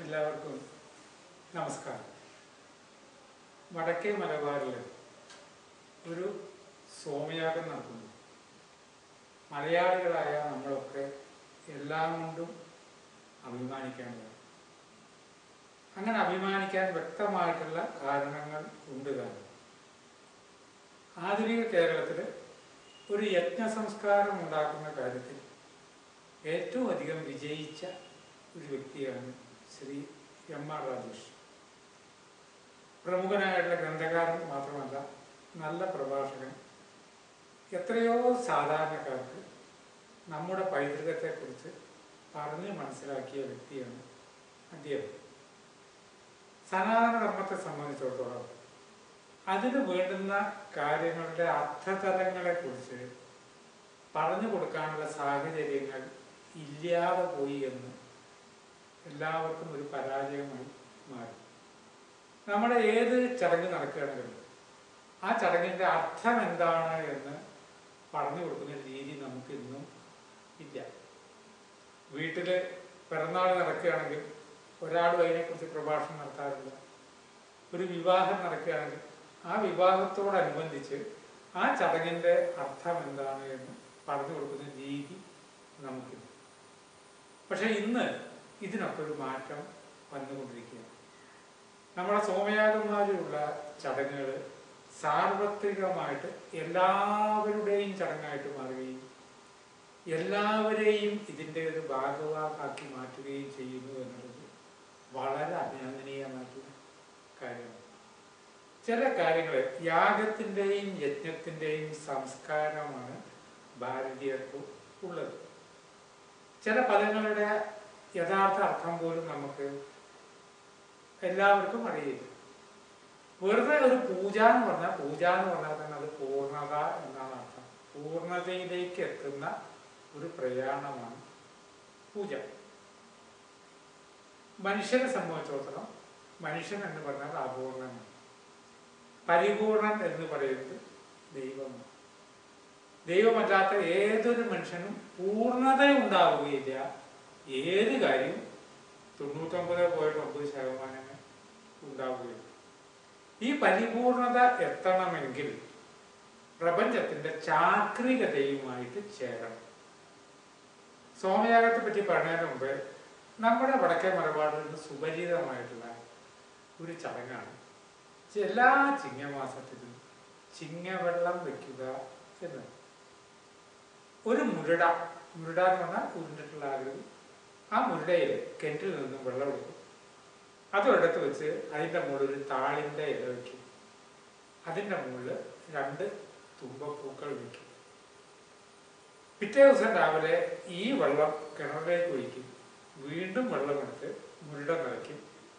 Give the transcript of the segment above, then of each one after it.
എല്ലാവർക്കും നമസ്കാരം. വടക്കേ മലബാറിൽ ഒരു സോമയാഗം നടത്തുന്നു. മലയാളികളായ നമ്മളൊക്കെ എല്ലാം കൊണ്ടും അഭിമാനിക്കേണ്ടതാണ്. അങ്ങനെ അഭിമാനിക്കാൻ വ്യക്തമായിട്ടുള്ള കാരണങ്ങൾ ഉണ്ട്. കാരണം ആധുനിക കേരളത്തിൽ ഒരു യജ്ഞ സംസ്കാരം ഉണ്ടാക്കുന്ന കാര്യത്തിൽ ഏറ്റവും അധികം വിജയിച്ച ഒരു വ്യക്തിയാണ് ശ്രീ എം.ആർ. രാജേഷ്. പ്രമുഖനായിട്ടുള്ള ഗ്രന്ഥകാരൻ മാത്രമല്ല, നല്ല പ്രഭാഷകൻ. എത്രയോ സാധാരണക്കാർക്ക് നമ്മുടെ പൈതൃകത്തെക്കുറിച്ച് പറഞ്ഞ് മനസ്സിലാക്കിയ വ്യക്തിയാണ് അദ്ദേഹം. സനാതന ധർമ്മത്തെ സംബന്ധിച്ചിടത്തോളം അതിന് വേണ്ടുന്ന കാര്യങ്ങളുടെ അർത്ഥതലങ്ങളെക്കുറിച്ച് പറഞ്ഞു കൊടുക്കാനുള്ള സാഹചര്യങ്ങൾ ഇല്ലാതെ പോയി എന്ന് എല്ലാവർക്കും ഒരു പരാജയമായി മാറി. നമ്മുടെ ഏത് ചടങ്ങ് നടക്കുകയാണെങ്കിലും ആ ചടങ്ങിൻ്റെ അർത്ഥം എന്താണ് എന്ന് പറഞ്ഞു കൊടുക്കുന്ന രീതി നമുക്ക് ഇന്നും ഇല്ല. വീട്ടിൽ പിറന്നാൾ നടക്കുകയാണെങ്കിൽ ഒരാളും അതിനെക്കുറിച്ച് പ്രഭാഷണം നടത്താറില്ല. ഒരു വിവാഹം നടക്കുകയാണെങ്കിൽ ആ വിവാഹത്തോടനുബന്ധിച്ച് ആ ചടങ്ങിൻ്റെ അർത്ഥം എന്താണ് എന്ന് പറഞ്ഞു കൊടുക്കുന്ന രീതി നമുക്കില്ല. പക്ഷെ ഇന്ന് ഇതിനൊക്കെ ഒരു മാറ്റം വന്നുകൊണ്ടിരിക്കുകയാണ്. നമ്മുടെ സോമയാഗന്മാരിലുള്ള ചടങ്ങുകൾ സാർവത്രികമായിട്ട് എല്ലാവരുടെയും ചടങ്ങായിട്ട് മാറുകയും എല്ലാവരെയും ഇതിൻ്റെ ഒരു ഭാഗവാക്കാക്കി മാറ്റുകയും ചെയ്യുന്നു എന്നുള്ളത് വളരെ അഭിനന്ദനീയമായിട്ടുള്ള കാര്യമാണ്. ചില കാര്യങ്ങൾ യാഗത്തിൻ്റെയും യജ്ഞത്തിൻ്റെയും സംസ്കാരമാണ് ഭാരതീയർക്ക് ഉള്ളത്. ചില പദങ്ങളുടെ യഥാർത്ഥ അർത്ഥം പോലും നമുക്ക് എല്ലാവർക്കും അറിയില്ല. വെറുതെ ഒരു പൂജ എന്ന് പറഞ്ഞാൽ തന്നെ അത് പൂർണ്ണത എന്നാണ് അർത്ഥം. പൂർണ്ണതയിലേക്ക് എത്തുന്ന ഒരു പ്രയാണമാണ് പൂജ. മനുഷ്യനെ സംബന്ധിച്ചിടത്തോളം മനുഷ്യൻ എന്ന് പറഞ്ഞാൽ അപൂർണമാണ്. പരിപൂർണൻ എന്ന് പറയുന്നത് ദൈവമാണ്. ദൈവമല്ലാത്ത ഏതൊരു മനുഷ്യനും പൂർണ്ണത ഉണ്ടാവുകയില്ല. ഏത് കാര്യവും 99.9% ഉണ്ടാവുകയില്ല. ഈ പരിപൂർണത എത്തണമെങ്കിൽ പ്രപഞ്ചത്തിന്റെ ചാക്രികതയുമായിട്ട് ചേരണം. സോമയാഗത്തെ പറ്റി പറഞ്ഞതിന് മുമ്പ് നമ്മുടെ വടക്കേ മലബാറിൽ നിന്ന് സുപരിചിതമായിട്ടുള്ള ഒരു ചടങ്ങാണ് എല്ലാ ചിങ്ങമാസത്തിലും ചിങ്ങവെള്ളം വെക്കുക എന്നത്. ഒരു മുരുട എന്ന് പറഞ്ഞാൽ ഉരുണ്ടിട്ടുള്ള ആകൃതി. ആ മുരുടയിൽ കിണറ്റിൽ നിന്നും വെള്ളം എടുക്കും. അതൊരിടത്ത് വെച്ച് അതിൻ്റെ മുകളിൽ ഒരു താളിൻ്റെ ഇല വയ്ക്കും. അതിൻ്റെ മുകളിൽ 2 തുമ്പപ്പൂക്കൾ വയ്ക്കും. പിറ്റേ ദിവസം രാവിലെ ഈ വെള്ളം കിണറിലേക്ക് ഒഴിക്കും. വീണ്ടും വെള്ളമെടുത്ത് മുരുട നിറയ്ക്കും,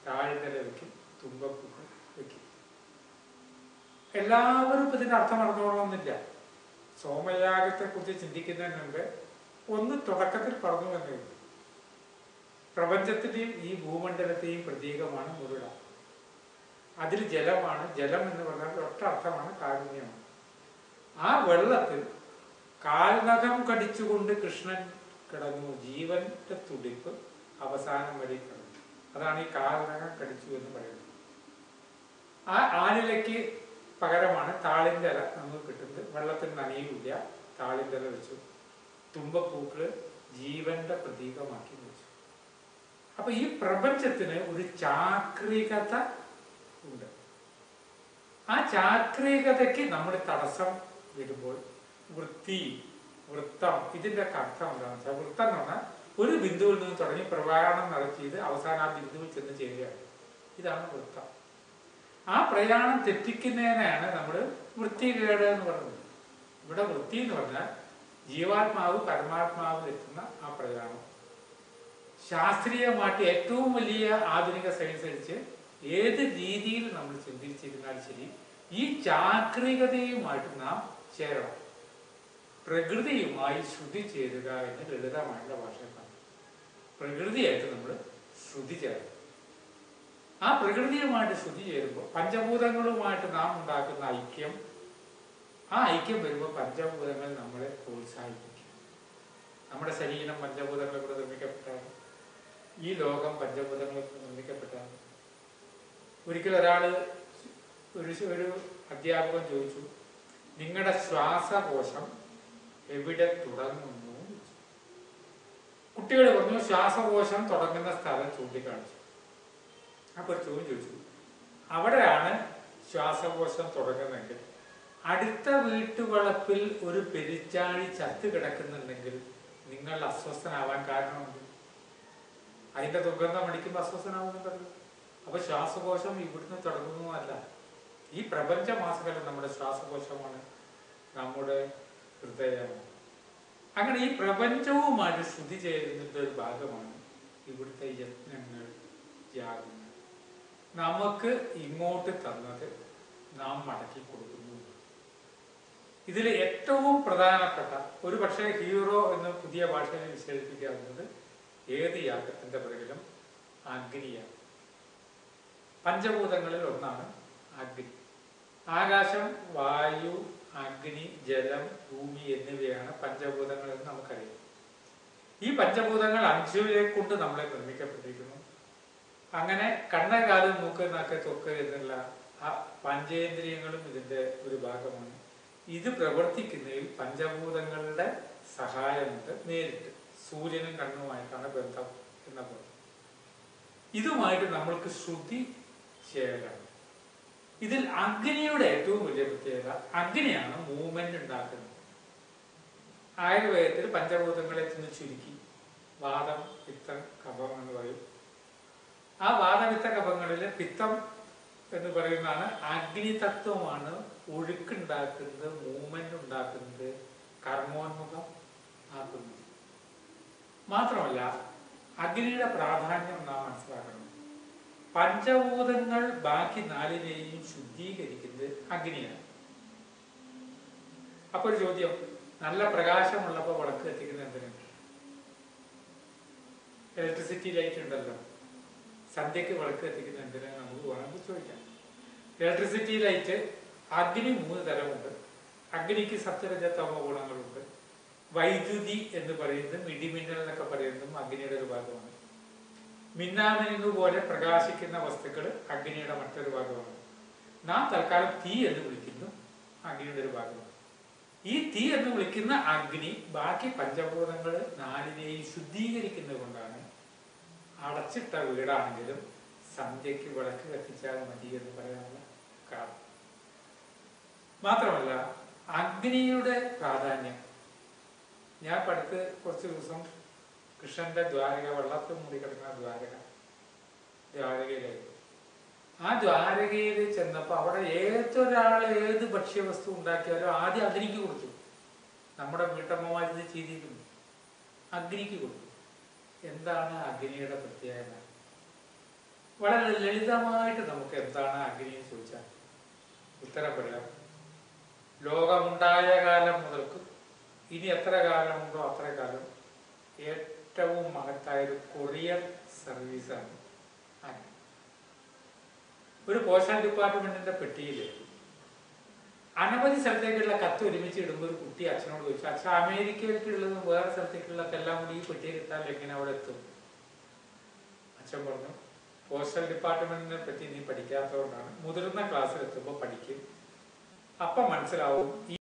താളിൻ്റെ ഇല വയ്ക്കും, തുമ്പപ്പൂക്കൾ വയ്ക്കും. എല്ലാവരും ഇപ്പം ഇതിൻ്റെ അർത്ഥം അറിഞ്ഞോളണമെന്നില്ല. സോമയാഗത്തെക്കുറിച്ച് ചിന്തിക്കുന്നതിന് മുമ്പ് ഒന്ന് തുടക്കത്തിൽ പറഞ്ഞു എന്നേ. പ്രപഞ്ചത്തിൻ്റെയും ഈ ഭൂമണ്ഡലത്തെയും പ്രതീകമാണ് മുരുട. അതിൽ ജലമാണ്. ജലം എന്ന് പറഞ്ഞാൽ ഒറ്റ അർത്ഥമാണ് കാരുണ്യമാണ്. ആ വെള്ളത്തിൽ കാൽനഖം കടിച്ചുകൊണ്ട് കൃഷ്ണൻ കിടന്നു. ജീവന്റെ തുടിപ്പ് അവസാനം വരെ കിടന്നു. അതാണ് ഈ കാൽനഖം കടിച്ചു എന്ന് പറയുന്നത്. ആ ആലിലയ്ക്ക് പകരമാണ് താളിൻ്റെ ഇല നമുക്ക് കിട്ടുന്നത്. വെള്ളത്തിൽ നനയുമില്ല. താളിൻ്റെ ഇല വെച്ചു. തുമ്പപ്പൂക്കള് ജീവന്റെ പ്രതീകമാക്കി വെച്ചു. അപ്പൊ ഈ പ്രപഞ്ചത്തിന് ഒരു ചാക്രികത ഉണ്ട്. ആ ചാക്രികതയ്ക്ക് നമ്മുടെ തടസ്സം വരുമ്പോൾ വൃത്തി, വൃത്തം, ഇതിൻ്റെ ഒക്കെ അർത്ഥം എന്താണെന്ന് വെച്ചാൽ, വൃത്തം എന്ന് പറഞ്ഞാൽ ഒരു ബിന്ദുവിൽ നിന്ന് തുടങ്ങി പ്രയാണം നടത്തിയത് അവസാനം ആ ബിന്ദുവിൽ ചെന്ന് ചേരുകയാണ്. ഇതാണ് വൃത്തം. ആ പ്രയാണം തെറ്റിക്കുന്നതിനാണ് നമ്മൾ വൃത്തികേട് എന്ന് പറയുന്നത്. ഇവിടെ വൃത്തി എന്ന് പറഞ്ഞാൽ ജീവാത്മാവ് പരമാത്മാവ് എത്തുന്ന ആ പ്രയാണം. ശാസ്ത്രീയമായിട്ട് ഏറ്റവും വലിയ ആധുനിക സയൻസ് അനുസരിച്ച് ഏത് രീതിയിൽ നമ്മൾ ചിന്തിച്ചിരുന്നാലും ശരി, ഈ ചാക്രികതയുമായിട്ട് നാം ചേരണം. പ്രകൃതിയുമായി ശ്രുതി ചേരുക എന്ന് ലളിതമായിട്ടുള്ള ഭാഷയാണ്. പ്രകൃതിയായിട്ട് നമ്മൾ ശ്രുതി ചേരണം. ആ പ്രകൃതിയുമായിട്ട് ശ്രുതി ചേരുമ്പോൾ പഞ്ചഭൂതങ്ങളുമായിട്ട് നാം ഉണ്ടാക്കുന്ന ഐക്യം, ആ ഐക്യം വരുമ്പോൾ പഞ്ചഭൂതങ്ങൾ നമ്മളെ പ്രോത്സാഹിപ്പിക്കും. നമ്മുടെ ശരീരം പഞ്ചഭൂതങ്ങളെ കൂടെ നിർമ്മിക്കപ്പെട്ടാണ്. ഈ ലോകം പഞ്ചഭൂതങ്ങളിൽ നിർമ്മിക്കപ്പെട്ടതാണ്. ഒരിക്കൽ ഒരാള് ഒരു അധ്യാപകൻ ചോദിച്ചു, നിങ്ങളുടെ ശ്വാസകോശം എവിടെ തുടങ്ങുന്നു? കുട്ടികൾ പറഞ്ഞു ശ്വാസകോശം തുടങ്ങുന്ന സ്ഥലം ചൂണ്ടിക്കാണിച്ചു. അപ്പൊ ഒരു ചോദ്യം ചോദിച്ചു, അവിടെയാണ് ശ്വാസകോശം തുടങ്ങുന്നെങ്കിൽ അടുത്ത വീട്ടുവളപ്പിൽ ഒരു പെരിച്ചാഴി ചത്ത് കിടക്കുന്നുണ്ടെങ്കിൽ നിങ്ങൾ അസ്വസ്ഥനാവാൻ കാരണമുണ്ട്. അതിന്റെ ദുർഗന്ധം അടിക്കുമ്പോൾ അസ്വസ്ഥനാവുന്നുണ്ടല്ലോ. അപ്പൊ ശ്വാസകോശം ഇവിടുന്ന് തുടങ്ങുന്നതല്ല. ഈ പ്രപഞ്ചമാസകലം നമ്മുടെ ശ്വാസകോശമാണ്, നമ്മുടെ ഹൃദയമാണ്. അങ്ങനെ ഈ പ്രപഞ്ചവുമായിട്ട് ശ്രുതി ചേരുന്നതിന്റെ ഒരു ഭാഗമാണ് ഇവിടുത്തെ യജ്ഞങ്ങൾ, യാഗങ്ങൾ. നമുക്ക് ഇങ്ങോട്ട് തന്നത് നാം മടക്കി കൊടുക്കുന്നു. ഇതിൽ ഏറ്റവും പ്രധാനപ്പെട്ട ഒരു പക്ഷേ ഹീറോ എന്ന് പുതിയ ഭാഷയിൽ വിശേഷിപ്പിക്കാവുന്നത് ഏത് യാഗത്തിന്റെ പിറകിലും അഗ്നിയാണ്. പഞ്ചഭൂതങ്ങളിൽ ഒന്നാണ് അഗ്നി. ആകാശം, വായു, അഗ്നി, ജലം, ഭൂമി എന്നിവയാണ് പഞ്ചഭൂതങ്ങൾ എന്ന് നമുക്കറിയാം. ഈ പഞ്ചഭൂതങ്ങൾ അഞ്ചുവിനെ കൊണ്ട് നമ്മളെ നിർമ്മിക്കപ്പെട്ടിരിക്കുന്നു. അങ്ങനെ കണ്ണ്, കാല്, മൂക്ക്, നാക്ക്, ത്വക്ക് എന്നുള്ള ആ പഞ്ചേന്ദ്രിയങ്ങളും ഇതിന്റെ ഒരു ഭാഗമാണ്. ഇത് പ്രവർത്തിക്കുന്നതിൽ പഞ്ചഭൂതങ്ങളുടെ സഹായമുണ്ട്. നേരിട്ട് സൂര്യനും കണ്ണുമായിട്ടാണ് ബന്ധം എന്ന പോലെ ഇതുമായിട്ട് നമ്മൾക്ക് ശ്രുതി ചേരാണ്. ഇതിൽ അഗ്നിയുടെ ഏറ്റവും വലിയ പ്രത്യേകത, അഗ്നിയാണ് മൂവ്മെന്റ് ഉണ്ടാക്കുന്നത്. ആയുർവേദത്തിൽ പഞ്ചഭൂതങ്ങളെ ചെന്ന് ചുരുക്കി വാദം, പിത്തം, കഫം എന്ന് പറയും. ആ വാദപിത്ത കഫങ്ങളിൽ പിത്തം എന്ന് പറയുന്നതാണ് അഗ്നി തത്വമാണ് ഒഴുക്കുണ്ടാക്കുന്നത്, മൂവ്മെന്റ് ഉണ്ടാക്കുന്നത്, കർമ്മോന്മുഖം ആക്കുന്നത്. മാത്രമല്ല അഗ്നിയുടെ പ്രാധാന്യം നാം മനസ്സിലാക്കണം. പഞ്ചഭൂതങ്ങൾ ബാക്കി നാലിനെയും ശുദ്ധീകരിക്കുന്നത് അഗ്നിയാണ്. അപ്പൊ ഒരു ചോദ്യം, നല്ല പ്രകാശമുള്ളപ്പോ വിളക്ക് കത്തിക്കുന്നത് എന്തിനാണ്? ഇലക്ട്രിസിറ്റി ലൈറ്റ് ഉണ്ടല്ലോ, സന്ധ്യക്ക് വിളക്ക് കത്തിക്കുന്നത് എന്തിനാണ് നമുക്ക് വേണമെങ്കിൽ ചോദിക്കാം. ഇലക്ട്രിസിറ്റി ലൈറ്റ് അഗ്നി 3 തരമുണ്ട്. അഗ്നിക്ക് സത്വരജതമോ ഗുണങ്ങളുണ്ട്. വൈദ്യുതി എന്ന് പറയുന്നതും ഇടിമിന്നൽ എന്നൊക്കെ പറയുന്നതും അഗ്നിയുടെ ഒരു ഭാഗമാണ്. മിന്നാമിന്നു പോലെ പ്രകാശിക്കുന്ന വസ്തുക്കൾ അഗ്നിയുടെ മറ്റൊരു ഭാഗമാണ്. നാം തൽക്കാലം തീ എന്ന് വിളിക്കുന്നു, അഗ്നിയുടെ ഒരു ഭാഗമാണ്. ഈ തീ എന്ന് വിളിക്കുന്ന അഗ്നി ബാക്കി പഞ്ചഭൂതങ്ങൾ 4നെയും ശുദ്ധീകരിക്കുന്നത് കൊണ്ടാണ് അടച്ചിട്ട വീടാണെങ്കിലും സന്ധ്യക്ക് വിളക്ക് കത്തിച്ചാൽ മതി എന്ന് പറയാനുള്ള കാരണം. മാത്രമല്ല അഗ്നിയുടെ പ്രാധാന്യം, ഞാൻ പഠിത്ത് കുറച്ച് ദിവസം കൃഷ്ണന്റെ ദ്വാരക, വെള്ളത്തിൽ മൂടി കിടക്കുന്ന ദ്വാരകയിലായിരുന്നു. ആ ദ്വാരകയിൽ ചെന്നപ്പോ അവിടെ ഏതൊരാൾ ഏത് ഭക്ഷ്യവസ്തു ഉണ്ടാക്കിയാലും ആദ്യം അഗ്നിക്ക് കൊടുത്തു. നമ്മുടെ വീട്ടമ്മമാർ ഇത് ചെയ്തിരിക്കുന്നു, അഗ്നിക്ക് കൊടുത്തു. എന്താണ് അഗ്നിയുടെ പ്രത്യേകത? വളരെ ലളിതമായിട്ട് നമുക്ക് എന്താണ് അഗ്നി എന്ന് ചോദിച്ചാൽ ഉത്തരം പറയാം. ലോകമുണ്ടായ കാലം മുതൽക്ക് ഇനി എത്ര കാലമുണ്ടോ അത്ര കാലം ഏറ്റവും മഹത്തായൊരു കൊറിയർ സർവീസാണ് അഗ്നി. ഒരു പോസ്റ്റൽ ഡിപ്പാർട്ട്മെന്റിന്റെ പെട്ടിയിൽ അനവധി സ്ഥലത്തേക്കുള്ള കത്ത് ഒരുമിച്ച് ഇടുമ്പോൾ ഒരു കുട്ടി അച്ഛനോട് ചോദിച്ചു, അച്ഛൻ അമേരിക്കയിലേക്കുള്ളതും വേറെ സ്ഥലത്തേക്കുള്ളതൊക്കെ എല്ലാം കൂടി ഈ പെട്ടിയിൽ ഇട്ടാൽ എങ്ങനെ അവിടെ എത്തും? അച്ഛൻ പറഞ്ഞു, പോസ്റ്റൽ ഡിപ്പാർട്ട്മെന്റിനെ പറ്റി നീ പഠിക്കാത്തതുകൊണ്ടാണ്. മുതിർന്ന ക്ലാസ്സിൽ എത്തുമ്പോൾ പഠിക്കും, അപ്പം മനസ്സിലാവും